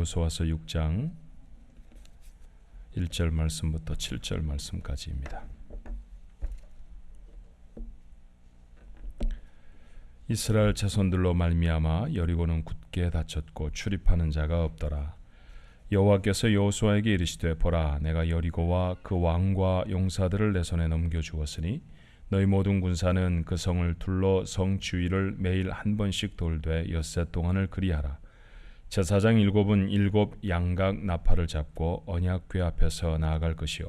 여호수아서 6장 1절 말씀부터 7절 말씀까지입니다. 이스라엘 자손들로 말미암아 여리고는 굳게 닫혔고 출입하는 자가 없더라. 여호와께서 여호수아에게 이르시되 보라, 내가 여리고와 그 왕과 용사들을 내 손에 넘겨 주었으니 너희 모든 군사는 그 성을 둘러 성 주위를 매일 한 번씩 돌되 엿새 동안을 그리하라. 제사장 7은 7 양각 나팔을 잡고 언약궤 앞에서 나아갈 것이요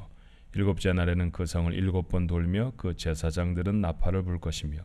일곱째 날에는 그 성을 7번 돌며 그 제사장들은 나팔을 불 것이며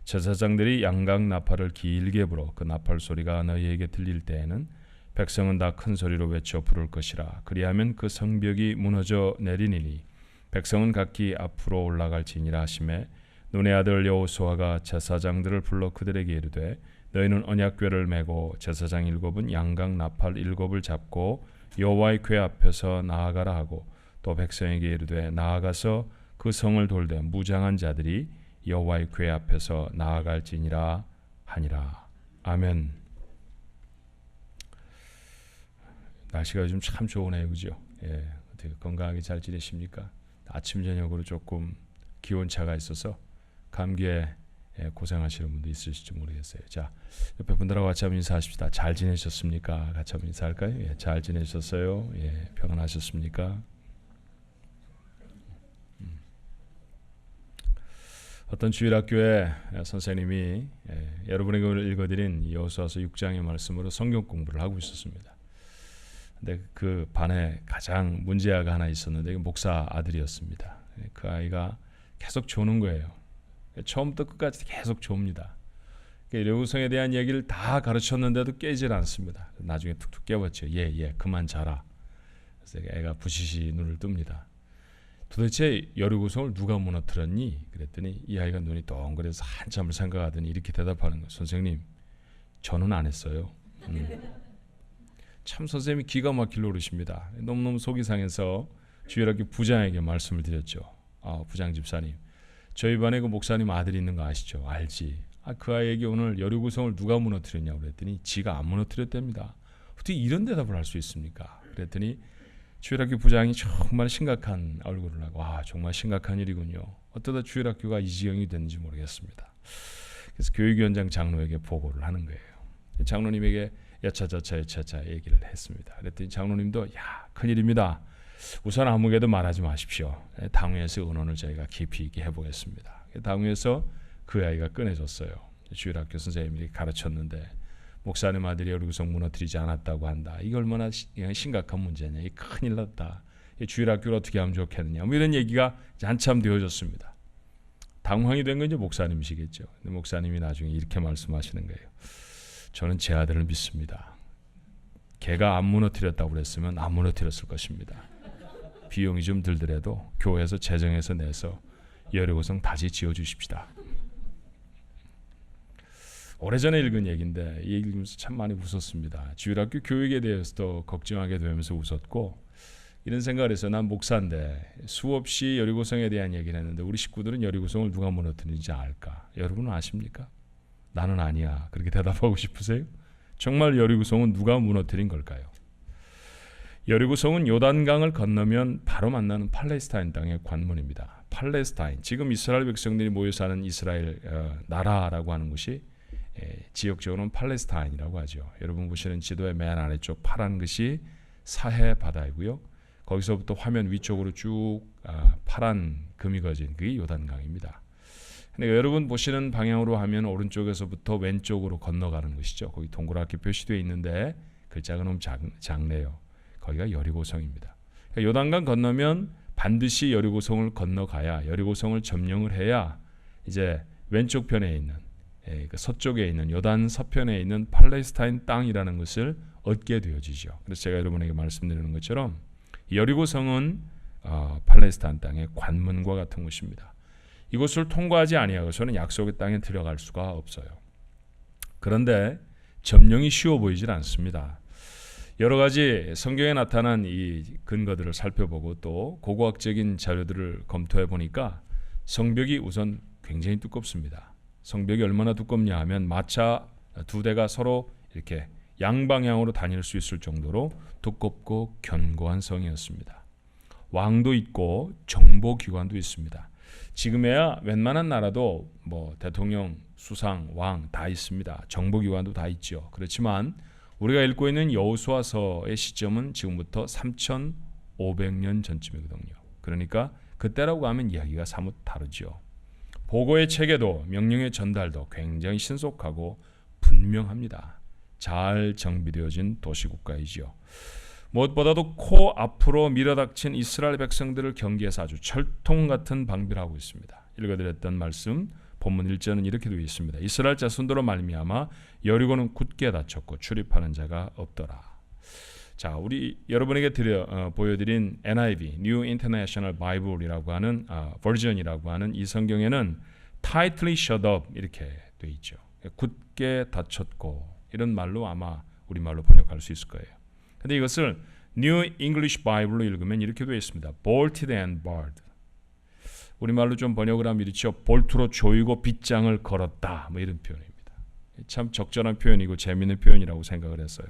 제사장들이 양각 나팔을 길게 불어 그 나팔 소리가 너희에게 들릴 때에는 백성은 다 큰 소리로 외쳐 부를 것이라. 그리하면 그 성벽이 무너져 내리니니 백성은 각기 앞으로 올라갈지니라 하시매 눈의 아들 여호수아가 제사장들을 불러 그들에게 이르되 너희는 언약궤를 메고 제사장 7은 양각 나팔 7을 잡고 여호와의 궤 앞에서 나아가라 하고 또 백성에게 이르되 나아가서 그 성을 돌되 무장한 자들이 여호와의 궤 앞에서 나아갈지니라 하니라. 아멘. 날씨가 요즘 참 좋으네요, 그죠? 예, 어떻게 건강하게 잘 지내십니까? 아침 저녁으로 조금 기온차가 있어서 감기에 고생하시는 분도 있으실지 모르겠어요. 자, 옆에 분들하고 같이 한번 인사하십시다. 잘 지내셨습니까? 같이 한번 인사할까요? 예, 잘 지내셨어요? 예, 평안하셨습니까? 어떤 주일학교에 선생님이 여러분에게 오늘 읽어드린 여호수아서 6장의 말씀으로 성경 공부를 하고 있었습니다. 근데 그 반에 가장 문제아가 하나 있었는데 목사 아들이었습니다. 그 아이가 계속 조는 거예요. 처음부터 끝까지 계속 조입니다. 여리고성에 대한 얘기를 다 가르쳤는데도 깨질 않습니다. 나중에 툭툭 깨웠죠. 예, 그만 자라. 그래서 애가 부시시 눈을 뜹니다. 도대체 여리고성을 누가 무너뜨렸니? 그랬더니 이 아이가 눈이 동그래서 한참을 생각하더니 이렇게 대답하는 거예요. 선생님, 저는 안 했어요. 참 선생님이 기가 막힐 노릇입니다. 너무너무 속이 상해서 주일학교 부장에게 말씀을 드렸죠. 부장 집사님, 저희 반에 그 목사님 아들이 있는 거 아시죠? 알지. 그 아이에게 오늘 여리고성을 누가 무너뜨렸냐고 그랬더니 지가 안 무너뜨렸답니다. 어떻게 이런 대답을 할 수 있습니까? 그랬더니 주일학교 부장이 정말 심각한 얼굴을 하고 정말 심각한 일이군요. 어쩌다 주일학교가 이 지경이 됐는지 모르겠습니다. 그래서 교육위원장 장로에게 보고를 하는 거예요. 장로님에게 여차저차 얘기를 했습니다. 그랬더니 장로님도 큰일입니다. 우선 아무에게도 말하지 마십시오. 당회에서 의논을 저희가 깊이 있게 해보겠습니다. 당회에서 그 아이가 꺼내줬어요. 주일학교 선생님이 가르쳤는데 목사님 아들이 여리고성 무너뜨리지 않았다고 한다. 이게 얼마나 심각한 문제냐. 이 큰일 났다. 주일학교를 어떻게 하면 좋겠느냐. 이런 얘기가 한참 되어졌습니다. 당황이 된 건 이제 목사님이시겠죠. 근데 목사님이 나중에 이렇게 말씀하시는 거예요. 저는 제 아들을 믿습니다. 걔가 안 무너뜨렸다고 그랬으면 안 무너뜨렸을 것입니다. 비용이 좀 들더라도 교회에서 재정해서 내서 여리고성 다시 지어주십시다. 오래전에 읽은 얘기인데 이 얘기 읽으면서 참 많이 웃었습니다. 주일학교 교육에 대해서도 걱정하게 되면서 웃었고 이런 생각을 해서 난 목사인데 수없이 여리고성에 대한 얘기를 했는데 우리 식구들은 여리고성을 누가 무너뜨리는지 알까? 여러분은 아십니까? 나는 아니야. 그렇게 대답하고 싶으세요? 정말 여리고성은 누가 무너뜨린 걸까요? 여리고성은 요단강을 건너면 바로 만나는 팔레스타인 땅의 관문입니다. 팔레스타인, 지금 이스라엘 백성들이 모여 사는 이스라엘 나라라고 하는 곳이 지역적으로는 팔레스타인이라고 하죠. 여러분 보시는 지도의 맨 아래쪽 파란 것이 사해 바다이고요. 거기서부터 화면 위쪽으로 쭉 파란 금이 그어진 그게 요단강입니다. 그러니까 여러분 보시는 방향으로 하면 오른쪽에서부터 왼쪽으로 건너가는 것이죠. 거기 동그랗게 표시되어 있는데 글자가 너무 작네요. 거기가 여리고성입니다. 그러니까 요단강 건너면 반드시 여리고성을 건너가야 여리고성을 점령을 해야 이제 왼쪽 편에 있는 그 서쪽에 있는 요단 서편에 있는 팔레스타인 땅이라는 것을 얻게 되어지죠. 그래서 제가 여러분에게 말씀드리는 것처럼 여리고성은 팔레스타인 땅의 관문과 같은 곳입니다. 이곳을 통과하지 아니하고서는 약속의 땅에 들어갈 수가 없어요. 그런데 점령이 쉬워 보이질 않습니다. 여러 가지 성경에 나타난 이 근거들을 살펴보고 또 고고학적인 자료들을 검토해 보니까 성벽이 우선 굉장히 두껍습니다. 성벽이 얼마나 두껍냐 하면 마차 두 대가 서로 이렇게 양방향으로 다닐 수 있을 정도로 두껍고 견고한 성이었습니다. 왕도 있고 정보기관도 있습니다. 지금에야 웬만한 나라도 뭐 대통령, 수상, 왕 다 있습니다. 정보기관도 다 있죠. 그렇지만 우리가 읽고 있는 여호수아서의 시점은 지금부터 3,500년 전쯤이거든요. 그러니까 그때라고 하면 이야기가 사뭇 다르죠. 보고의 체계도 명령의 전달도 굉장히 신속하고 분명합니다. 잘 정비되어진 도시국가이지요. 무엇보다도 코앞으로 밀어닥친 이스라엘 백성들을 경계해서 아주 철통 같은 방비를 하고 있습니다. 읽어드렸던 말씀 본문 1절은 이렇게 되어 있습니다. 이스라엘 자손들로 말미암아 여리고는 굳게 닫혔고 출입하는 자가 없더라. 자, 우리 여러분에게 보여드린 NIV, New International Bible이라고 하는 버전이라고 하는 이 성경에는 tightly shut up 이렇게 되어 있죠. 굳게 닫혔고 이런 말로 아마 우리말로 번역할 수 있을 거예요. 근데 이것을 New English Bible로 읽으면 이렇게 되어 있습니다. bolted and barred. 우리말로 좀 번역을 하면 이렇죠. 볼트로 조이고 빗장을 걸었다. 뭐 이런 표현입니다. 참 적절한 표현이고 재미있는 표현이라고 생각을 했어요.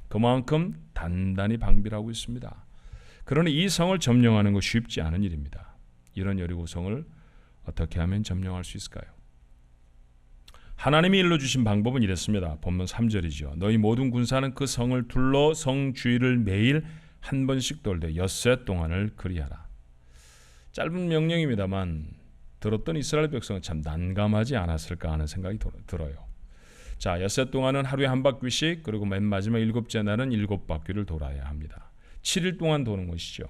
그만큼 단단히 방비를 하고 있습니다. 그러니 이 성을 점령하는 거 쉽지 않은 일입니다. 이런 여리고 성을 어떻게 하면 점령할 수 있을까요? 하나님이 일러주신 방법은 이랬습니다. 본문 3절이죠. 너희 모든 군사는 그 성을 둘러 성 주위를 매일 한 번씩 돌되 엿새 동안을 그리하라. 짧은 명령입니다만 들었던 이스라엘 백성은 참 난감하지 않았을까 하는 생각이 들어요. 자, 엿새 동안은 하루에 한 바퀴씩, 그리고 맨 마지막 7째 날은 7바퀴를 돌아야 합니다. 7일 동안 도는 것이죠.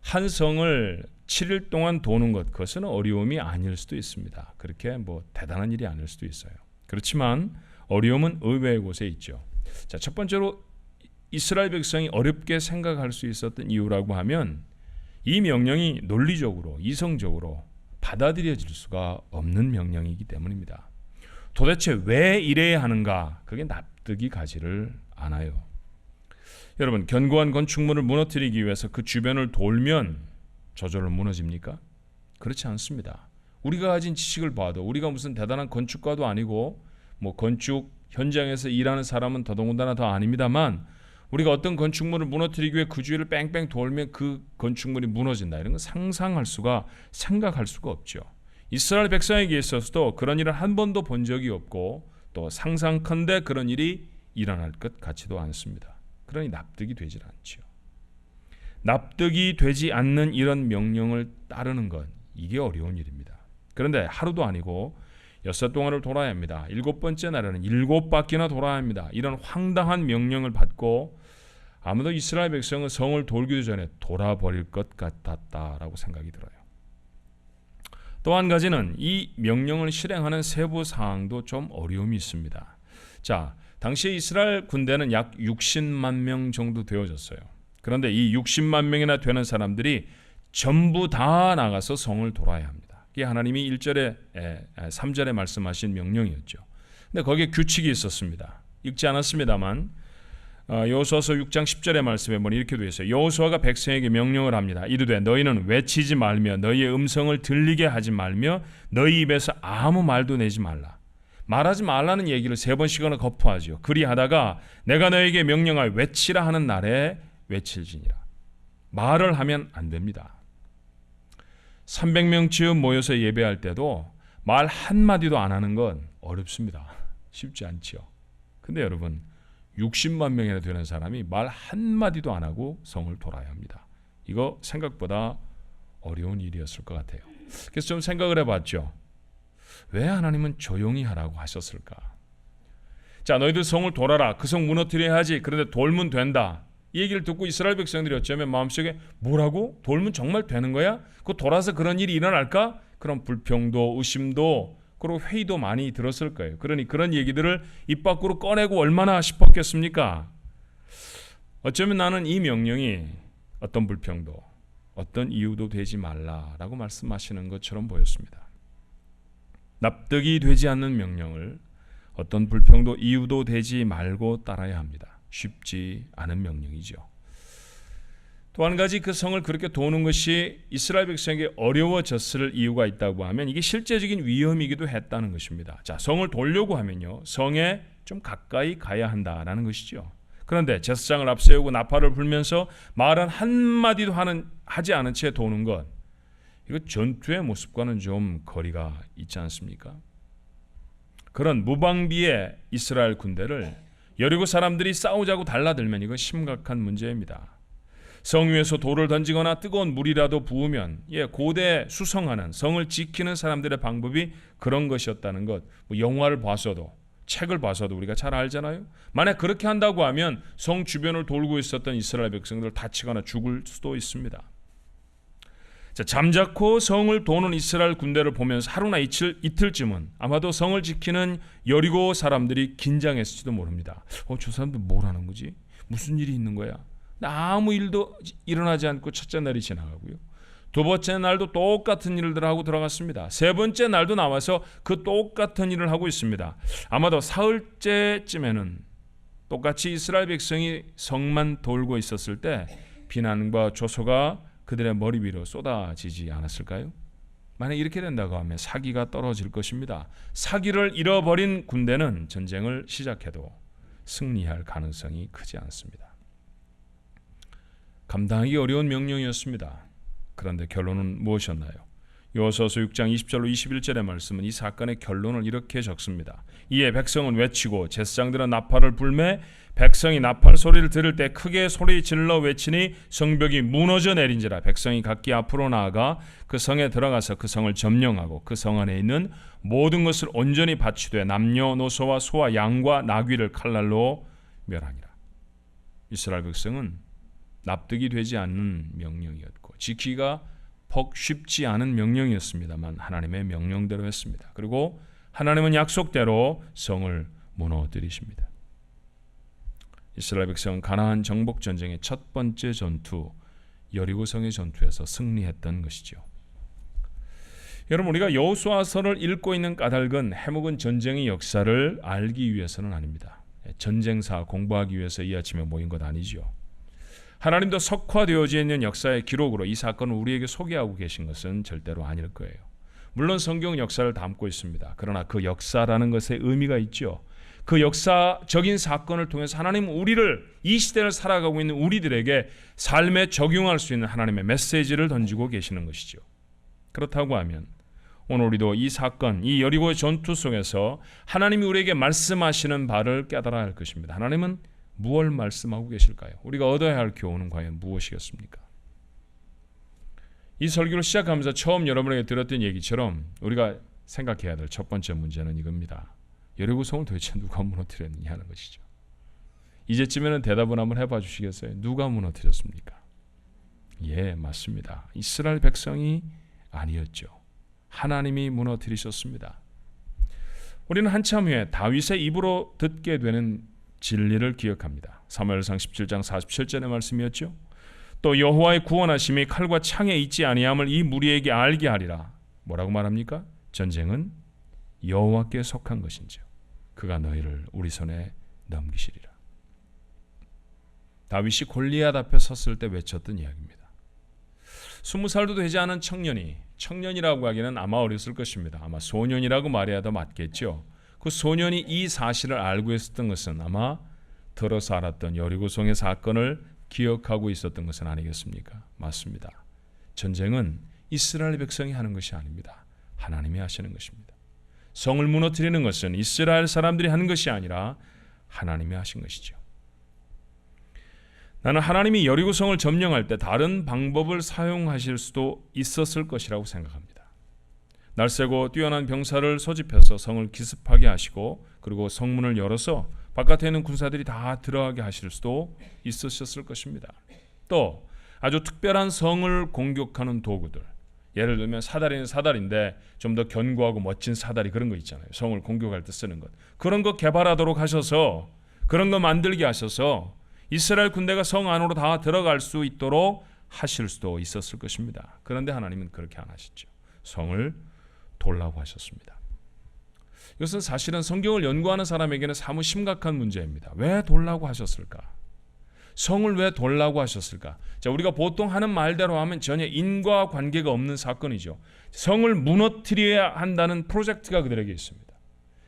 한 성을 7일 동안 도는 것, 그것은 어려움이 아닐 수도 있습니다. 그렇게 뭐 대단한 일이 아닐 수도 있어요. 그렇지만 어려움은 의외의 곳에 있죠. 자, 첫 번째로 이스라엘 백성이 어렵게 생각할 수 있었던 이유라고 하면 이 명령이 논리적으로, 이성적으로 받아들여질 수가 없는 명령이기 때문입니다. 도대체 왜 이래야 하는가? 그게 납득이 가지를 않아요. 여러분, 견고한 건축물을 무너뜨리기 위해서 그 주변을 돌면 저절로 무너집니까? 그렇지 않습니다. 우리가 가진 지식을 봐도 우리가 무슨 대단한 건축가도 아니고 뭐 건축 현장에서 일하는 사람은 더더군다나 더 아닙니다만 우리가 어떤 건축물을 무너뜨리기 위해 그 주위를 뺑뺑 돌면 그 건축물이 무너진다. 이런 건 생각할 수가 없죠. 이스라엘 백성에게 있어서도 그런 일을 한 번도 본 적이 없고 또 상상컨대 그런 일이 일어날 것 같지도 않습니다. 그러니 납득이 되질 않죠. 납득이 되지 않는 이런 명령을 따르는 것, 이게 어려운 일입니다. 그런데 하루도 아니고 엿새 동안을 돌아야 합니다. 7번째 날에는 7바퀴나 돌아야 합니다. 이런 황당한 명령을 받고 아무도 이스라엘 백성은 성을 돌기도 전에 돌아버릴 것 같았다라고 생각이 들어요. 또 한 가지는 이 명령을 실행하는 세부 사항도 좀 어려움이 있습니다. 자, 당시 이스라엘 군대는 약 60만 명 정도 되어졌어요. 그런데 이 60만 명이나 되는 사람들이 전부 다 나가서 성을 돌아야 합니다. 이게 하나님이 1절에 3절에 말씀하신 명령이었죠. 근데 거기에 규칙이 있었습니다. 읽지 않았습니다만 여호수아서 6장 10절의 말씀에 보니 이렇게 되어 있어요. 여호수아가 백성에게 명령을 합니다. 이르되 너희는 외치지 말며 너희의 음성을 들리게 하지 말며 너희 입에서 아무 말도 내지 말라. 말하지 말라는 얘기를 3번씩이나 거부하지요. 그리하다가 내가 너에게 명령할 외치라 하는 날에 외칠지니라. 말을 하면 안 됩니다. 300명쯤 모여서 예배할 때도 말 한마디도 안 하는 건 어렵습니다. 쉽지 않죠. 근데 여러분 60만 명이나 되는 사람이 말 한마디도 안 하고 성을 돌아야 합니다. 이거 생각보다 어려운 일이었을 것 같아요. 그래서 좀 생각을 해봤죠. 왜 하나님은 조용히 하라고 하셨을까? 자, 너희들 성을 돌아라. 그 성 무너뜨려야 하지. 그런데 돌면 된다. 이 얘기를 듣고 이스라엘 백성들이 어쩌면 마음속에 뭐라고? 돌면 정말 되는 거야? 그 돌아서 그런 일이 일어날까? 그런 불평도 의심도 그리고 회의도 많이 들었을 거예요. 그러니 그런 얘기들을 입 밖으로 꺼내고 얼마나 싶었겠습니까? 어쩌면 나는 이 명령이 어떤 불평도 어떤 이유도 되지 말라라고 말씀하시는 것처럼 보였습니다. 납득이 되지 않는 명령을 어떤 불평도 이유도 되지 말고 따라야 합니다. 쉽지 않은 명령이죠. 또 한 가지 그 성을 그렇게 도는 것이 이스라엘 백성에게 어려워졌을 이유가 있다고 하면 이게 실제적인 위험이기도 했다는 것입니다. 자, 성을 돌려고 하면요, 성에 좀 가까이 가야 한다라는 것이죠. 그런데 제사장을 앞세우고 나팔을 불면서 말은 한마디도 하지 않은 채 도는 것, 이거 전투의 모습과는 좀 거리가 있지 않습니까? 그런 무방비의 이스라엘 군대를 여리고 사람들이 싸우자고 달라들면 이건 심각한 문제입니다. 성 위에서 돌을 던지거나 뜨거운 물이라도 부으면 고대 수성하는 성을 지키는 사람들의 방법이 그런 것이었다는 것, 영화를 봐서도 책을 봐서도 우리가 잘 알잖아요. 만약 그렇게 한다고 하면 성 주변을 돌고 있었던 이스라엘 백성들 다치거나 죽을 수도 있습니다. 자, 잠자코 성을 도는 이스라엘 군대를 보면서 하루나 이틀쯤은 아마도 성을 지키는 여리고 사람들이 긴장했을지도 모릅니다. 저 사람들 뭘 하는 거지? 무슨 일이 있는 거야? 아무 일도 일어나지 않고 첫째 날이 지나가고요. 두 번째 날도 똑같은 일을 하고 들어갔습니다. 세 번째 날도 나와서 그 똑같은 일을 하고 있습니다. 아마도 사흘째쯤에는 똑같이 이스라엘 백성이 성만 돌고 있었을 때 비난과 조소가 그들의 머리 위로 쏟아지지 않았을까요? 만약 이렇게 된다고 하면 사기가 떨어질 것입니다. 사기를 잃어버린 군대는 전쟁을 시작해도 승리할 가능성이 크지 않습니다. 감당하기 어려운 명령이었습니다. 그런데 결론은 무엇이었나요? 여호수아서 6장 20절로 21절의 말씀은 이 사건의 결론을 이렇게 적습니다. 이에 백성은 외치고 제사장들은 나팔을 불매 백성이 나팔 소리를 들을 때 크게 소리 질러 외치니 성벽이 무너져 내린지라. 백성이 각기 앞으로 나아가 그 성에 들어가서 그 성을 점령하고 그 성 안에 있는 모든 것을 온전히 바치되 남녀노소와 소와 양과 나귀를 칼날로 멸하니라. 이스라엘 백성은 납득이 되지 않는 명령이었고 지키기가 퍽 쉽지 않은 명령이었습니다만 하나님의 명령대로 했습니다. 그리고 하나님은 약속대로 성을 무너뜨리십니다. 이스라엘 백성은 가나안 정복 전쟁의 첫 번째 전투 여리고성의 전투에서 승리했던 것이죠. 여러분, 우리가 여호수아서를 읽고 있는 까닭은 해묵은 전쟁의 역사를 알기 위해서는 아닙니다. 전쟁사 공부하기 위해서 이 아침에 모인 것 아니죠. 하나님도 석화되어져 있는 역사의 기록으로 이 사건을 우리에게 소개하고 계신 것은 절대로 아닐 거예요. 물론 성경은 역사를 담고 있습니다. 그러나 그 역사라는 것에 의미가 있죠. 그 역사적인 사건을 통해서 하나님은 우리를, 이 시대를 살아가고 있는 우리들에게 삶에 적용할 수 있는 하나님의 메시지를 던지고 계시는 것이죠. 그렇다고 하면 오늘 우리도 이 사건, 이 여리고의 전투 속에서 하나님이 우리에게 말씀하시는 바를 깨달아야 할 것입니다. 하나님은 무엇을 말씀하고 계실까요? 우리가 얻어야 할 교훈은 과연 무엇이겠습니까? 이 설교를 시작하면서 처음 여러분에게 들었던 얘기처럼 우리가 생각해야 될 첫 번째 문제는 이겁니다. 여리고성을 도대체 누가 무너뜨렸느냐 하는 것이죠. 이제쯤에는 대답을 한번 해봐 주시겠어요? 누가 무너뜨렸습니까? 예, 맞습니다. 이스라엘 백성이 아니었죠. 하나님이 무너뜨리셨습니다. 우리는 한참 후에 다윗의 입으로 듣게 되는 진리를 기억합니다. 사무엘상 17장 47절의 말씀이었죠. 또 여호와의 구원하심이 칼과 창에 있지 아니함을 이 무리에게 알게 하리라. 뭐라고 말합니까? 전쟁은 여호와께 속한 것인지요 그가 너희를 우리 손에 넘기시리라. 다윗이 골리앗 앞에 섰을 때 외쳤던 이야기입니다. 20살도 되지 않은 청년이라고 하기는 아마 어렸을 것입니다. 아마 소년이라고 말해야 더 맞겠죠. 그 소년이 이 사실을 알고 있었던 것은 아마 들어서 알았던 여리고성의 사건을 기억하고 있었던 것은 아니겠습니까? 맞습니다. 전쟁은 이스라엘 백성이 하는 것이 아닙니다. 하나님이 하시는 것입니다. 성을 무너뜨리는 것은 이스라엘 사람들이 하는 것이 아니라 하나님이 하신 것이죠. 나는 하나님이 여리고성을 점령할 때 다른 방법을 사용하실 수도 있었을 것이라고 생각합니다. 날쌔고 뛰어난 병사를 소집해서 성을 기습하게 하시고 그리고 성문을 열어서 바깥에 있는 군사들이 다 들어가게 하실 수도 있으셨을 것입니다. 또 아주 특별한 성을 공격하는 도구들, 예를 들면 사다리는 사다리인데 좀 더 견고하고 멋진 사다리, 그런 거 있잖아요. 성을 공격할 때 쓰는 것, 그런 거 개발하도록 하셔서, 그런 거 만들게 하셔서 이스라엘 군대가 성 안으로 다 들어갈 수 있도록 하실 수도 있었을 것입니다. 그런데 하나님은 그렇게 안 하셨죠. 성을 돌라고 하셨습니다. 이것은 사실은 성경을 연구하는 사람에게는 사뭇 심각한 문제입니다. 왜 돌라고 하셨을까? 성을 왜 돌라고 하셨을까? 자, 우리가 보통 하는 말대로 하면 전혀 인과 관계가 없는 사건이죠. 성을 무너뜨려야 한다는 프로젝트가 그들에게 있습니다.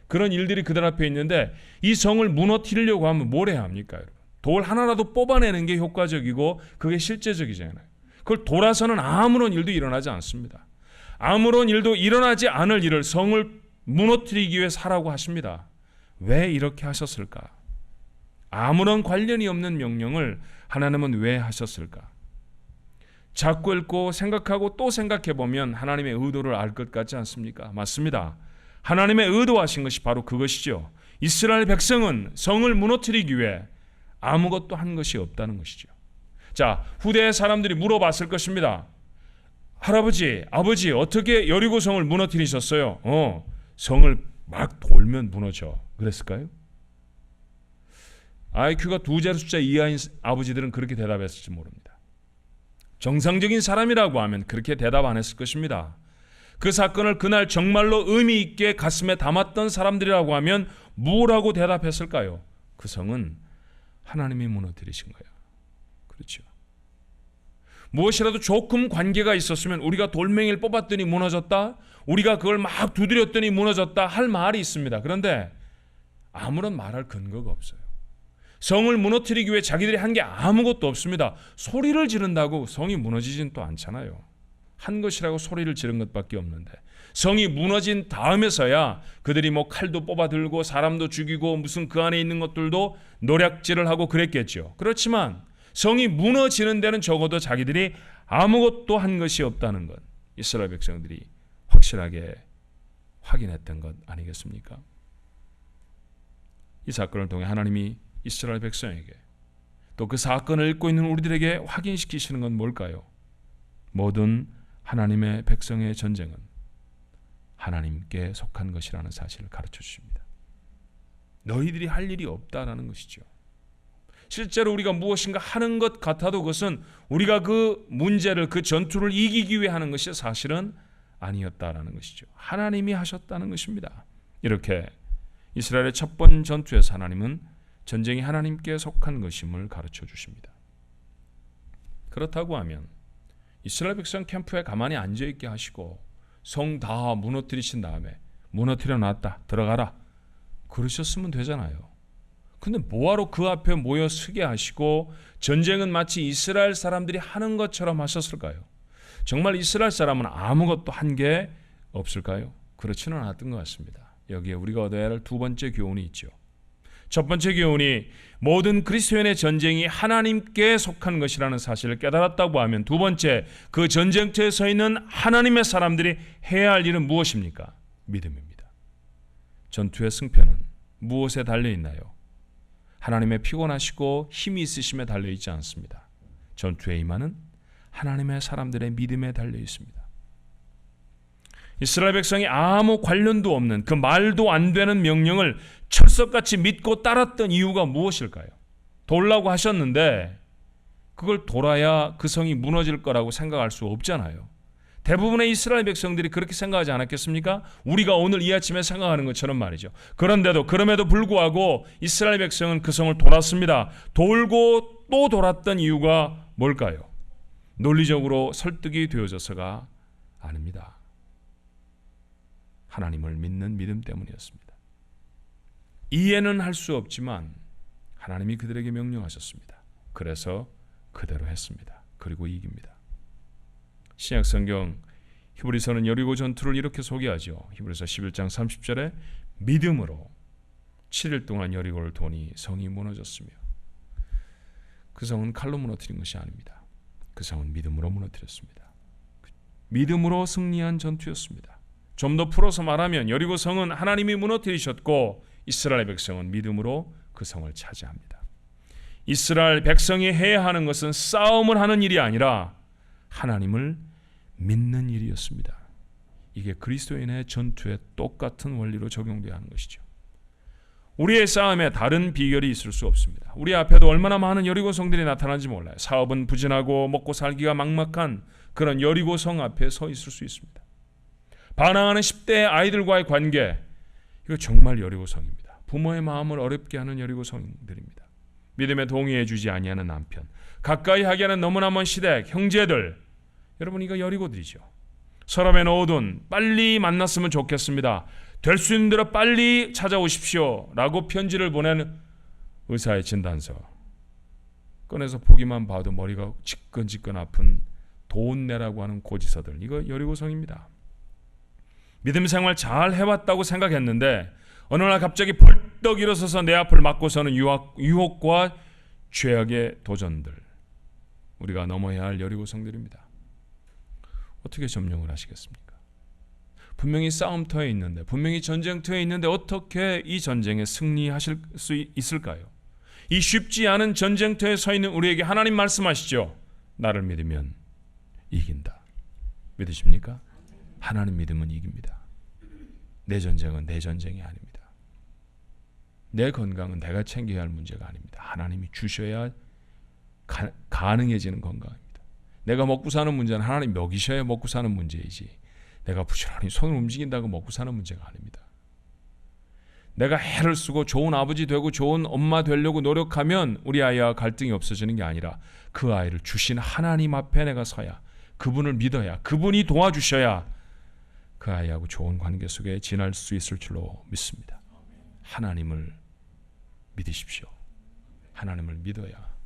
그런 일들이 그들 앞에 있는데 이 성을 무너뜨리려고 하면 뭘 해야 합니까, 여러분? 돌 하나라도 뽑아내는 게 효과적이고 그게 실제적이잖아요. 그걸 돌아서는 아무런 일도 일어나지 않습니다. 아무런 일도 일어나지 않을 일을 성을 무너뜨리기 위해 하라고 하십니다. 왜 이렇게 하셨을까? 아무런 관련이 없는 명령을 하나님은 왜 하셨을까? 자꾸 읽고 생각하고 또 생각해보면 하나님의 의도를 알 것 같지 않습니까? 맞습니다. 하나님의 의도하신 것이 바로 그것이죠. 이스라엘 백성은 성을 무너뜨리기 위해 아무것도 한 것이 없다는 것이죠. 자, 후대의 사람들이 물어봤을 것입니다. 할아버지, 아버지, 어떻게 여리고 성을 무너뜨리셨어요? 성을 막 돌면 무너져. 그랬을까요? IQ가 2자리 숫자 이하인 아버지들은 그렇게 대답했을지 모릅니다. 정상적인 사람이라고 하면 그렇게 대답 안 했을 것입니다. 그 사건을 그날 정말로 의미 있게 가슴에 담았던 사람들이라고 하면 뭐라고 대답했을까요? 그 성은 하나님이 무너뜨리신 거예요. 그렇죠. 무엇이라도 조금 관계가 있었으면 우리가 돌멩이를 뽑았더니 무너졌다, 우리가 그걸 막 두드렸더니 무너졌다 할 말이 있습니다. 그런데 아무런 말할 근거가 없어요. 성을 무너뜨리기 위해 자기들이 한 게 아무것도 없습니다. 소리를 지른다고 성이 무너지진 또 않잖아요. 한 것이라고 소리를 지른 것밖에 없는데, 성이 무너진 다음에서야 그들이 뭐 칼도 뽑아들고 사람도 죽이고 무슨 그 안에 있는 것들도 노략질을 하고 그랬겠죠. 그렇지만 성이 무너지는 데는 적어도 자기들이 아무것도 한 것이 없다는 것, 이스라엘 백성들이 확실하게 확인했던 것 아니겠습니까? 이 사건을 통해 하나님이 이스라엘 백성에게, 또 그 사건을 읽고 있는 우리들에게 확인시키시는 건 뭘까요? 모든 하나님의 백성의 전쟁은 하나님께 속한 것이라는 사실을 가르쳐 주십니다. 너희들이 할 일이 없다라는 것이죠. 실제로 우리가 무엇인가 하는 것 같아도 그것은 우리가 그 문제를, 그 전투를 이기기 위해 하는 것이 사실은 아니었다라는 것이죠. 하나님이 하셨다는 것입니다. 이렇게 이스라엘의 첫 번 전투에서 하나님은 전쟁이 하나님께 속한 것임을 가르쳐 주십니다. 그렇다고 하면 이스라엘 백성 캠프에 가만히 앉아있게 하시고 성 다 무너뜨리신 다음에 무너뜨려 놨다, 들어가라, 그러셨으면 되잖아요. 근데 뭐하러 그 앞에 모여 서게 하시고 전쟁은 마치 이스라엘 사람들이 하는 것처럼 하셨을까요? 정말 이스라엘 사람은 아무것도 한 게 없을까요? 그렇지는 않았던 것 같습니다. 여기에 우리가 얻어야 할 두 번째 교훈이 있죠. 첫 번째 교훈이 모든 그리스도인의 전쟁이 하나님께 속한 것이라는 사실을 깨달았다고 하면, 두 번째, 그 전쟁터에 서 있는 하나님의 사람들이 해야 할 일은 무엇입니까? 믿음입니다. 전투의 승패는 무엇에 달려있나요? 하나님의 피곤하시고 힘이 있으심에 달려있지 않습니다. 전투의 임하는 하나님의 사람들의 믿음에 달려있습니다. 이스라엘 백성이 아무 관련도 없는 그 말도 안 되는 명령을 철석같이 믿고 따랐던 이유가 무엇일까요? 돌라고 하셨는데 그걸 돌아야 그 성이 무너질 거라고 생각할 수 없잖아요. 대부분의 이스라엘 백성들이 그렇게 생각하지 않았겠습니까? 우리가 오늘 이 아침에 생각하는 것처럼 말이죠. 그럼에도 불구하고 이스라엘 백성은 그 성을 돌았습니다. 돌고 또 돌았던 이유가 뭘까요? 논리적으로 설득이 되어져서가 아닙니다. 하나님을 믿는 믿음 때문이었습니다. 이해는 할 수 없지만 하나님이 그들에게 명령하셨습니다. 그래서 그대로 했습니다. 그리고 이깁니다. 신약 성경 히브리서는 여리고 전투를 이렇게 소개하죠. 히브리서 11장 30절에 믿음으로 7일 동안 여리고를 도니 성이 무너졌으며, 그 성은 칼로 무너뜨린 것이 아닙니다. 그 성은 믿음으로 무너뜨렸습니다. 믿음으로 승리한 전투였습니다. 좀 더 풀어서 말하면 여리고 성은 하나님이 무너뜨리셨고 이스라엘 백성은 믿음으로 그 성을 차지합니다. 이스라엘 백성이 해야 하는 것은 싸움을 하는 일이 아니라 하나님을 믿는 일이었습니다. 이게 그리스도인의 전투에 똑같은 원리로 적용되어야 하는 것이죠. 우리의 싸움에 다른 비결이 있을 수 없습니다. 우리 앞에도 얼마나 많은 여리고 성들이 나타나는지 몰라요. 사업은 부진하고 먹고 살기가 막막한 그런 여리고 성 앞에 서 있을 수 있습니다. 반항하는 10대 아이들과의 관계, 이거 정말 여리고 성입니다. 부모의 마음을 어렵게 하는 여리고 성들입니다. 믿음에 동의해 주지 아니하는 남편, 가까이 하게 하는 너무나 먼 시댁, 형제들, 여러분 이거 여리고들이죠. 서랍에 넣어둔 빨리 만났으면 좋겠습니다. 될 수 있는 대로 빨리 찾아오십시오 라고 편지를 보낸 의사의 진단서 꺼내서 보기만 봐도 머리가 지끈지끈 아픈 돈 내라고 하는 고지서들, 이거 여리고성입니다. 믿음 생활 잘 해왔다고 생각했는데 어느 날 갑자기 벌떡 일어서서 내 앞을 막고 서는 유혹과 죄악의 도전들, 우리가 넘어야 할 여리고성들입니다. 어떻게 점령을 하시겠습니까? 분명히 싸움터에 있는데, 분명히 전쟁터에 있는데 어떻게 이 전쟁에 승리하실 수 있을까요? 이 쉽지 않은 전쟁터에 서 있는 우리에게 하나님 말씀하시죠. 나를 믿으면 이긴다. 믿으십니까? 하나님 믿으면 이깁니다. 내 전쟁은 내 전쟁이 아닙니다. 내 건강은 내가 챙겨야 할 문제가 아닙니다. 하나님이 주셔야 가능해지는 건강입니다. 내가 먹고 사는 문제는 하나님 먹이셔야 먹고 사는 문제이지, 내가 부지런히 손을 움직인다고 먹고 사는 문제가 아닙니다. 내가 애를 쓰고 좋은 아버지 되고 좋은 엄마 되려고 노력하면 우리 아이와 갈등이 없어지는 게 아니라 그 아이를 주신 하나님 앞에 내가 서야, 그분을 믿어야, 그분이 도와주셔야 그 아이하고 좋은 관계 속에 지날 수 있을 줄로 믿습니다. 하나님을 믿으십시오. 하나님을 믿어야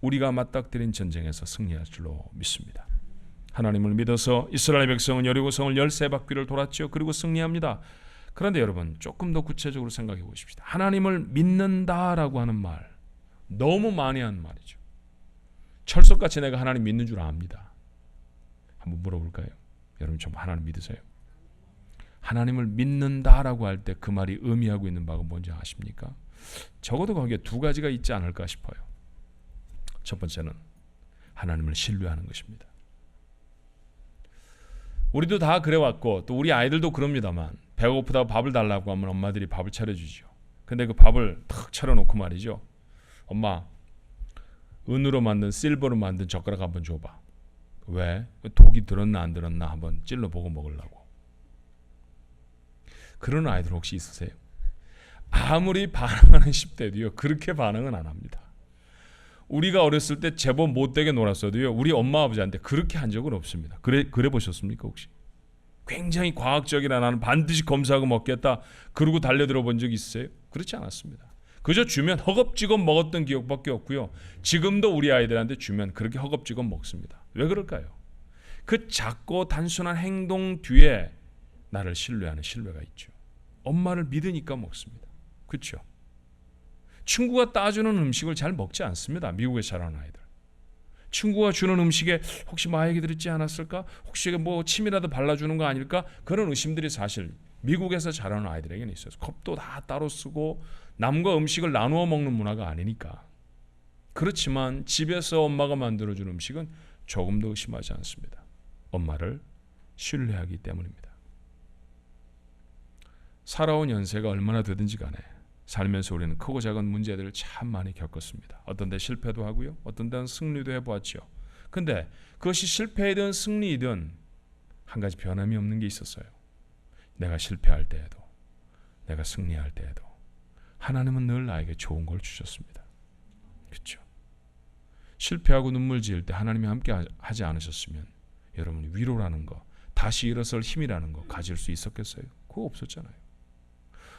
우리가 맞닥뜨린 전쟁에서 승리할 줄로 믿습니다. 하나님을 믿어서 이스라엘 백성은 여리고성을 13바퀴를 돌았죠. 그리고 승리합니다. 그런데 여러분, 조금 더 구체적으로 생각해 보십시다. 하나님을 믿는다라고 하는 말, 너무 많이 한 말이죠. 철석같이 내가 하나님 믿는 줄 압니다. 한번 물어볼까요? 여러분, 정말 하나님 믿으세요? 하나님을 믿는다라고 할 때 그 말이 의미하고 있는 바가 뭔지 아십니까? 적어도 거기에 두 가지가 있지 않을까 싶어요. 첫 번째는 하나님을 신뢰하는 것입니다. 우리도 다 그래왔고 또 우리 아이들도 그럽니다만, 배고프다고 밥을 달라고 하면 엄마들이 밥을 차려주죠. 근데 그 밥을 탁 차려놓고 말이죠. 엄마, 은으로 만든, 실버로 만든 젓가락 한번 줘봐. 왜? 독이 들었나 안 들었나 한번 찔러보고 먹으려고. 그런 아이들 혹시 있으세요? 아무리 반항하는 10대도요 그렇게 반응은 안 합니다. 우리가 어렸을 때 제법 못되게 놀았어도요 우리 엄마 아버지한테 그렇게 한 적은 없습니다. 그래 보셨습니까 혹시? 굉장히 과학적이라 나는 반드시 검사하고 먹겠다 그러고 달려들어 본 적 있어요? 그렇지 않았습니다. 그저 주면 허겁지겁 먹었던 기억밖에 없고요. 지금도 우리 아이들한테 주면 그렇게 허겁지겁 먹습니다. 왜 그럴까요? 그 작고 단순한 행동 뒤에 나를 신뢰하는 신뢰가 있죠. 엄마를 믿으니까 먹습니다. 그렇죠? 친구가 따주는 음식을 잘 먹지 않습니다. 미국에 자라는 아이들. 친구가 주는 음식에 혹시 마약이 들었지 않았을까? 혹시 뭐 침이라도 발라주는 거 아닐까? 그런 의심들이 사실 미국에서 자라는 아이들에게는 있어요. 컵도 다 따로 쓰고 남과 음식을 나누어 먹는 문화가 아니니까. 그렇지만 집에서 엄마가 만들어준 음식은 조금도 의심하지 않습니다. 엄마를 신뢰하기 때문입니다. 살아온 연세가 얼마나 되든지 간에 살면서 우리는 크고 작은 문제들을 참 많이 겪었습니다. 어떤 데 실패도 하고요. 어떤 데는 승리도 해보았죠. 근데 그것이 실패이든 승리이든 한 가지 변함이 없는 게 있었어요. 내가 실패할 때에도 내가 승리할 때에도 하나님은 늘 나에게 좋은 걸 주셨습니다. 그렇죠? 실패하고 눈물 지을 때 하나님이 함께 하지 않으셨으면 여러분이 위로라는 거, 다시 일어설 힘이라는 거 가질 수 있었겠어요? 그거 없었잖아요.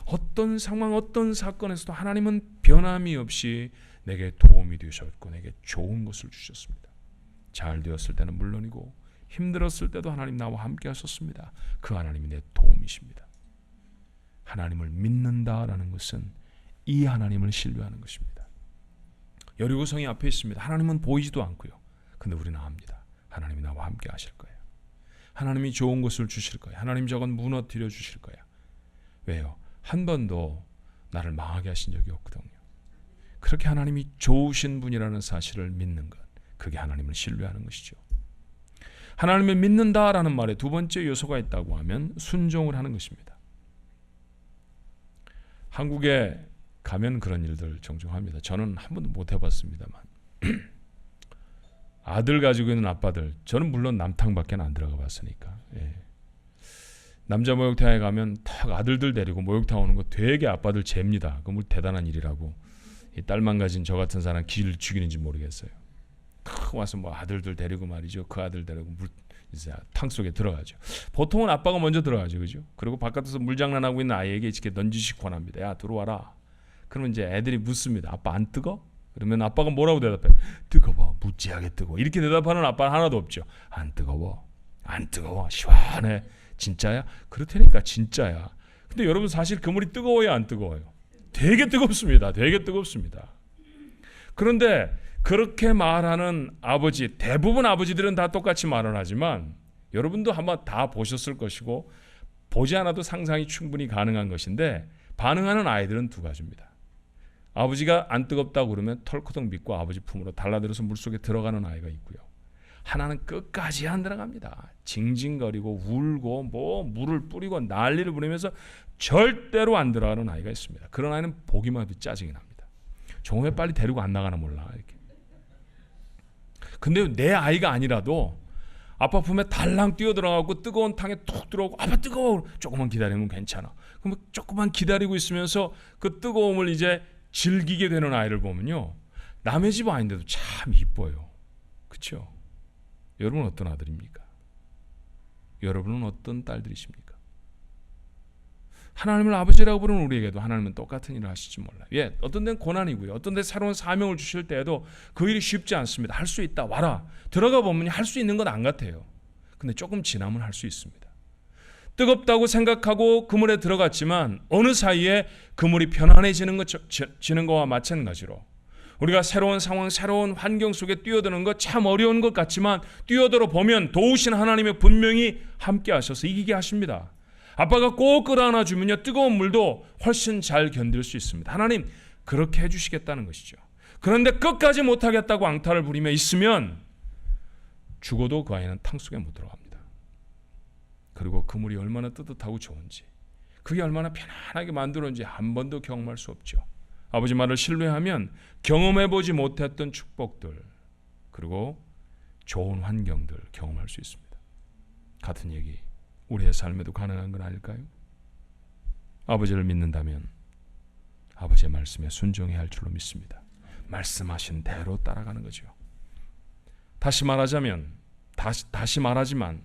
어떤 상황, 어떤 사건에서도 하나님은 변함이 없이 내게 도움이 되셨고 내게 좋은 것을 주셨습니다. 잘 되었을 때는 물론이고 힘들었을 때도 하나님 나와 함께 하셨습니다. 그 하나님이 내 도움이십니다. 하나님을 믿는다라는 것은 이 하나님을 신뢰하는 것입니다. 여리고성이 앞에 있습니다. 하나님은 보이지도 않고요. 근데 우리는 압니다. 하나님이 나와 함께 하실 거예요. 하나님이 좋은 것을 주실 거예요. 하나님 저건 무너뜨려 주실 거예요. 왜요? 한 번도 나를 망하게 하신 적이 없거든요. 그렇게 하나님이 좋으신 분이라는 사실을 믿는 것, 그게 하나님을 신뢰하는 것이죠. 하나님을 믿는다라는 말에 두 번째 요소가 있다고 하면 순종을 하는 것입니다. 한국에 가면 그런 일들 종종 합니다. 저는 한 번도 못 해봤습니다만 아들 가지고 있는 아빠들, 저는 물론 남탕밖에 안 들어가 봤으니까 남자 목욕탕에 가면 탁 아들들 데리고 목욕탕 오는 거 되게 아빠들 잽니다. 그건 대단한 일이라고. 이 딸만 가진 저 같은 사람 길 죽이는지 모르겠어요. 와서 뭐 아들들 데리고 말이죠. 그 아들 데리고 이제 탕 속에 들어가죠. 보통은 아빠가 먼저 들어가죠, 그죠? 그리고 바깥에서 물장난하고 있는 아이에게 이렇게 넌지시 권합니다. 야, 들어와라. 그러면 이제 애들이 묻습니다. 아빠 안 뜨거? 그러면 아빠가 뭐라고 대답해? 뜨거워, 무지하게 뜨거워. 이렇게 대답하는 아빠는 하나도 없죠. 안 뜨거워, 안 뜨거워, 시원해. 진짜야? 그렇다니까 진짜야. 근데 여러분 사실 그 물이 뜨거워요, 안 뜨거워요? 되게 뜨겁습니다. 되게 뜨겁습니다. 그런데 그렇게 말하는 아버지, 대부분 아버지들은 다 똑같이 말을 하지만 여러분도 한번 다 보셨을 것이고 보지 않아도 상상이 충분히 가능한 것인데 반응하는 아이들은 두 가지입니다. 아버지가 안 뜨겁다고 그러면 털커덕 믿고 아버지 품으로 달라들어서 물속에 들어가는 아이가 있고요. 하나는 끝까지 안 들어갑니다. 징징거리고 울고 뭐 물을 뿌리고 난리를 부리면서 절대로 안 들어가는 아이가 있습니다. 그런 아이는 보기만 해도 짜증이 납니다. 정말 빨리 데리고 안 나가나 몰라. 이렇게. 근데 내 아이가 아니라도 아빠 품에 달랑 뛰어들어가고 뜨거운 탕에 툭 들어오고 아빠 뜨거워. 조금만 기다리면 괜찮아. 그럼 조금만 기다리고 있으면서 그 뜨거움을 이제 즐기게 되는 아이를 보면요. 남의 집 아닌데도 참 이뻐요. 그렇죠? 여러분은 어떤 아들입니까? 여러분은 어떤 딸들이십니까? 하나님을 아버지라고 부르는 우리에게도 하나님은 똑같은 일을 하실지 몰라요. 예, 어떤 데는 고난이고요. 어떤 데 새로운 사명을 주실 때에도 그 일이 쉽지 않습니다. 할 수 있다. 와라. 들어가 보면 할 수 있는 건 안 같아요. 근데 조금 지나면 할 수 있습니다. 뜨겁다고 생각하고 그물에 들어갔지만 어느 사이에 그물이 편안해지는 것과 마찬가지로 우리가 새로운 상황, 새로운 환경 속에 뛰어드는 것 참 어려운 것 같지만 뛰어들어 보면 도우신 하나님의 분명히 함께 하셔서 이기게 하십니다. 아빠가 꼭 끌어안아 주면요 뜨거운 물도 훨씬 잘 견딜 수 있습니다. 하나님 그렇게 해주시겠다는 것이죠. 그런데 끝까지 못하겠다고 앙탈을 부리며 있으면 죽어도 그 아이는 탕 속에 못 들어갑니다. 그리고 그 물이 얼마나 뜨뜻하고 좋은지 그게 얼마나 편안하게 만들었는지 한 번도 경험할 수 없죠. 아버지 말을 신뢰하면 경험해보지 못했던 축복들 그리고 좋은 환경들 경험할 수 있습니다. 같은 얘기 우리의 삶에도 가능한 건 아닐까요? 아버지를 믿는다면 아버지의 말씀에 순종해야 할 줄로 믿습니다. 말씀하신 대로 따라가는 거죠. 다시 말하자면 다시 말하지만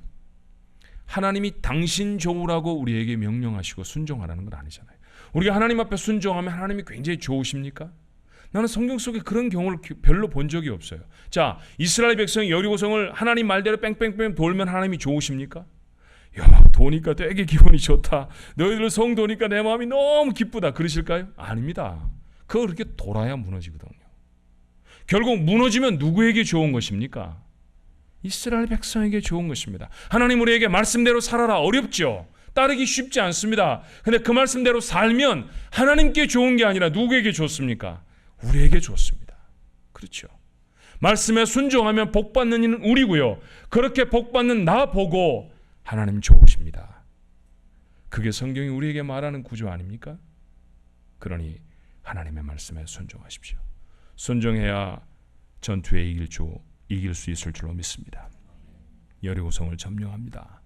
하나님이 당신 좋으라고 우리에게 명령하시고 순종하라는 건 아니잖아요. 우리가 하나님 앞에 순종하면 하나님이 굉장히 좋으십니까? 나는 성경 속에 그런 경우를 별로 본 적이 없어요. 자, 이스라엘 백성이 여리고성을 하나님 말대로 뺑뺑뺑 돌면 하나님이 좋으십니까? 야, 도니까 되게 기분이 좋다. 너희들 성 도니까 내 마음이 너무 기쁘다. 그러실까요? 아닙니다. 그거 그렇게 돌아야 무너지거든요. 결국 무너지면 누구에게 좋은 것입니까? 이스라엘 백성에게 좋은 것입니다. 하나님 우리에게 말씀대로 살아라. 어렵죠. 따르기 쉽지 않습니다. 근데 그 말씀대로 살면 하나님께 좋은 게 아니라 누구에게 좋습니까? 우리에게 좋습니다. 그렇죠. 말씀에 순종하면 복받는 이는 우리고요. 그렇게 복받는 나 보고 하나님 좋으십니다. 그게 성경이 우리에게 말하는 구조 아닙니까? 그러니 하나님의 말씀에 순종하십시오. 순종해야 전투에 이길 수 있을 줄로 믿습니다. 여리고성을 점령합니다.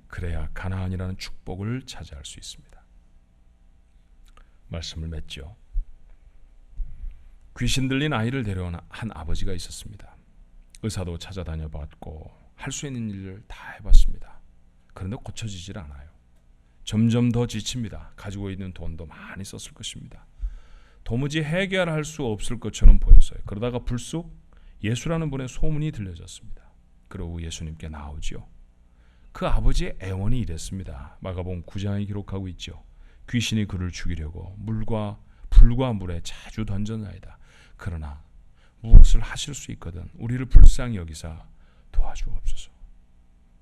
그래야 가나안이라는 축복을 차지할 수 있습니다. 말씀을 맺죠. 귀신 들린 아이를 데려온 한 아버지가 있었습니다. 의사도 찾아다녀 봤고 할 수 있는 일을 다 해봤습니다. 그런데 고쳐지질 않아요. 점점 더 지칩니다. 가지고 있는 돈도 많이 썼을 것입니다. 도무지 해결할 수 없을 것처럼 보였어요. 그러다가 불쑥 예수라는 분의 소문이 들려졌습니다. 그러고 예수님께 나오지요. 그 아버지의 애원이 이랬습니다. 마가복음 9장에 기록하고 있죠. 귀신이 그를 죽이려고 불과 물에 자주 던져나이다. 그러나 무엇을 하실 수 있거든 우리를 불쌍히 여기사 도와주옵소서.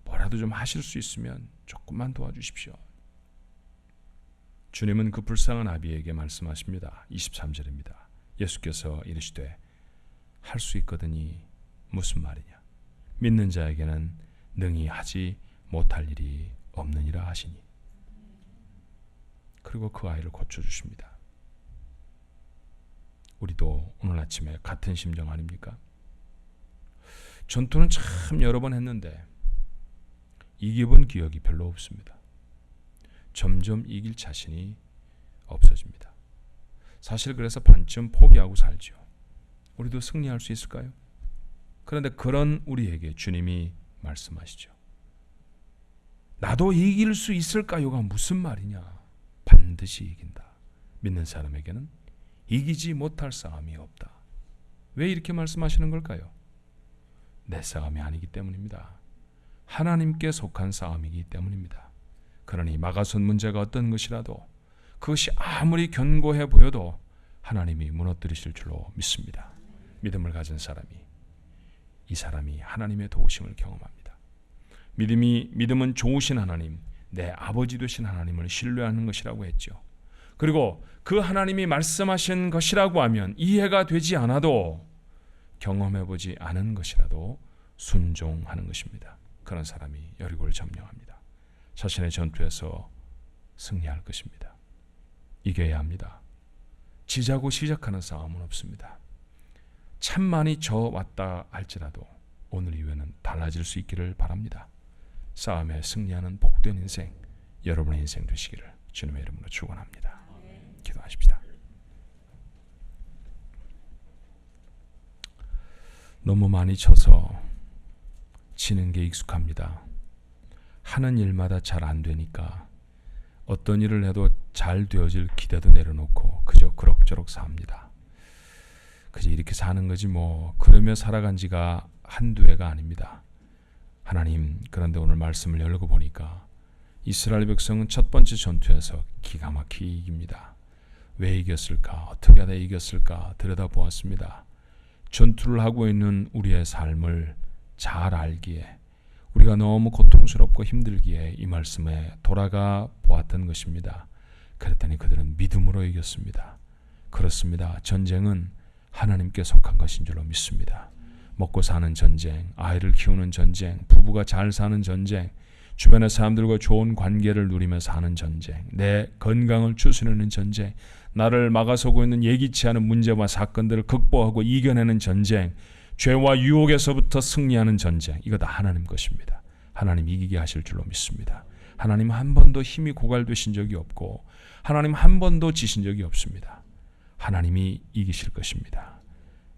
뭐라도 좀 하실 수 있으면 조금만 도와주십시오. 주님은 그 불쌍한 아비에게 말씀하십니다. 23절입니다. 예수께서 이르시되 할 수 있거든이 무슨 말이냐? 믿는 자에게는 능히 하지 못할 일이 없느니라 하시니. 그리고 그 아이를 고쳐주십니다. 우리도 오늘 아침에 같은 심정 아닙니까? 전투는 참 여러 번 했는데 이겨본 기억이 별로 없습니다. 점점 이길 자신이 없어집니다. 사실 그래서 반쯤 포기하고 살죠. 우리도 승리할 수 있을까요? 그런데 그런 우리에게 주님이 말씀하시죠. 나도 이길 수 있을까요가 무슨 말이냐? 반드시 이긴다. 믿는 사람에게는 이기지 못할 싸움이 없다. 왜 이렇게 말씀하시는 걸까요? 내 싸움이 아니기 때문입니다. 하나님께 속한 싸움이기 때문입니다. 그러니 막아선 문제가 어떤 것이라도 그것이 아무리 견고해 보여도 하나님이 무너뜨리실 줄로 믿습니다. 믿음을 가진 사람이, 이 사람이 하나님의 도우심을 경험합니다. 믿음은 좋으신 하나님, 내 아버지 되신 하나님을 신뢰하는 것이라고 했죠. 그리고 그 하나님이 말씀하신 것이라고 하면 이해가 되지 않아도 경험해보지 않은 것이라도 순종하는 것입니다. 그런 사람이 여리고를 점령합니다. 자신의 전투에서 승리할 것입니다. 이겨야 합니다. 지자고 시작하는 싸움은 없습니다. 참 많이 져왔다 할지라도 오늘 이후에는 달라질 수 있기를 바랍니다. 싸움에 승리하는 복된 인생, 여러분의 인생 되시기를 주님의 이름으로 축원합니다. 기도하십시다. 너무 많이 져서 지는 게 익숙합니다. 하는 일마다 잘 안 되니까 어떤 일을 해도 잘 되어질 기대도 내려놓고 그저 그럭저럭 삽니다. 그저 이렇게 사는 거지 뭐, 그러며 살아간 지가 한두 해가 아닙니다. 하나님, 그런데 오늘 말씀을 열고 보니까 이스라엘 백성은 첫 번째 전투에서 기가 막히게 이깁니다. 왜 이겼을까? 어떻게 하다 이겼을까? 들여다보았습니다. 전투를 하고 있는 우리의 삶을 잘 알기에, 우리가 너무 고통스럽고 힘들기에 이 말씀에 돌아가 보았던 것입니다. 그랬더니 그들은 믿음으로 이겼습니다. 그렇습니다. 전쟁은 하나님께 속한 것인 줄로 믿습니다. 먹고 사는 전쟁, 아이를 키우는 전쟁, 부부가 잘 사는 전쟁, 주변의 사람들과 좋은 관계를 누리며 사는 전쟁, 내 건강을 추스르는 전쟁, 나를 막아서고 있는 예기치 않은 문제와 사건들을 극복하고 이겨내는 전쟁, 죄와 유혹에서부터 승리하는 전쟁, 이거 다 하나님 것입니다. 하나님 이기게 하실 줄로 믿습니다. 하나님 한 번도 힘이 고갈되신 적이 없고 하나님 한 번도 지신 적이 없습니다. 하나님이 이기실 것입니다.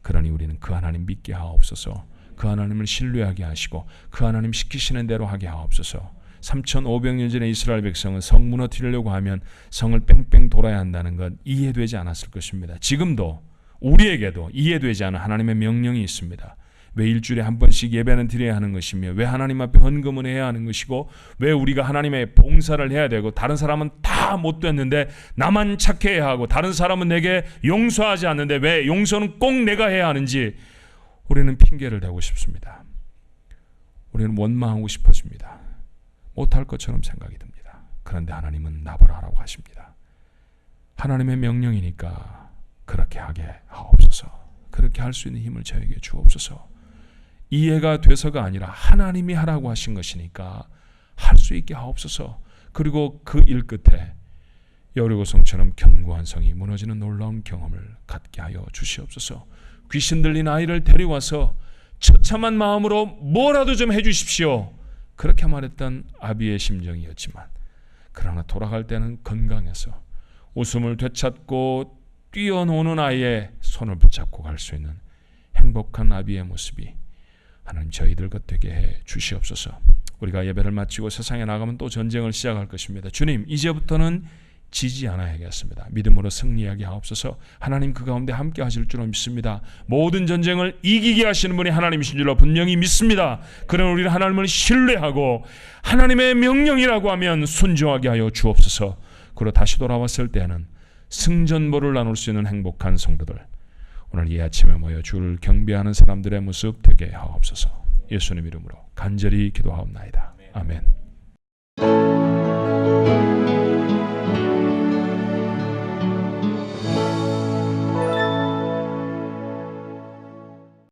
그러니 우리는 그 하나님 믿게 하옵소서. 그 하나님을 신뢰하게 하시고 그 하나님 시키시는 대로 하게 하옵소서. 3500년 전에 이스라엘 백성은 성 무너뜨리려고 하면 성을 뺑뺑 돌아야 한다는 것 이해되지 않았을 것입니다. 지금도 우리에게도 이해되지 않은 하나님의 명령이 있습니다. 왜 일주일에 한 번씩 예배는 드려야 하는 것이며, 왜 하나님 앞에 헌금은 해야 하는 것이고, 왜 우리가 하나님의 봉사를 해야 되고, 다른 사람은 다 못 됐는데 나만 착해야 하고, 다른 사람은 내게 용서하지 않는데 왜 용서는 꼭 내가 해야 하는지 우리는 핑계를 대고 싶습니다. 우리는 원망하고 싶어집니다. 못할 것처럼 생각이 듭니다. 그런데 하나님은 나보라 하라고 하십니다. 하나님의 명령이니까 그렇게 하게 하옵소서. 그렇게 할 수 있는 힘을 저에게 주옵소서. 이해가 돼서가 아니라 하나님이 하라고 하신 것이니까 할 수 있게 하옵소서. 그리고 그 일 끝에 여리고성처럼 견고한 성이 무너지는 놀라운 경험을 갖게 하여 주시옵소서. 귀신 들린 아이를 데려와서 처참한 마음으로 뭐라도 좀 해주십시오, 그렇게 말했던 아비의 심정이었지만, 그러나 돌아갈 때는 건강해서 웃음을 되찾고 뛰어노는 아이의 손을 붙잡고 갈 수 있는 행복한 아비의 모습이 하나님 저희들 것 되게 해 주시옵소서. 우리가 예배를 마치고 세상에 나가면 또 전쟁을 시작할 것입니다. 주님, 이제부터는 지지 않아야겠습니다. 믿음으로 승리하게 하옵소서. 하나님 그 가운데 함께 하실 줄로 믿습니다. 모든 전쟁을 이기게 하시는 분이 하나님이신 줄로 분명히 믿습니다. 그러나 우리는 하나님을 신뢰하고 하나님의 명령이라고 하면 순종하게 하여 주옵소서. 그리고 다시 돌아왔을 때는 승전보를 나눌 수 있는 행복한 성도들, 오늘 이 아침에 모여 주를 경배하는 사람들의 모습 되게 하옵소서. 예수님 이름으로 간절히 기도하옵나이다. 아멘.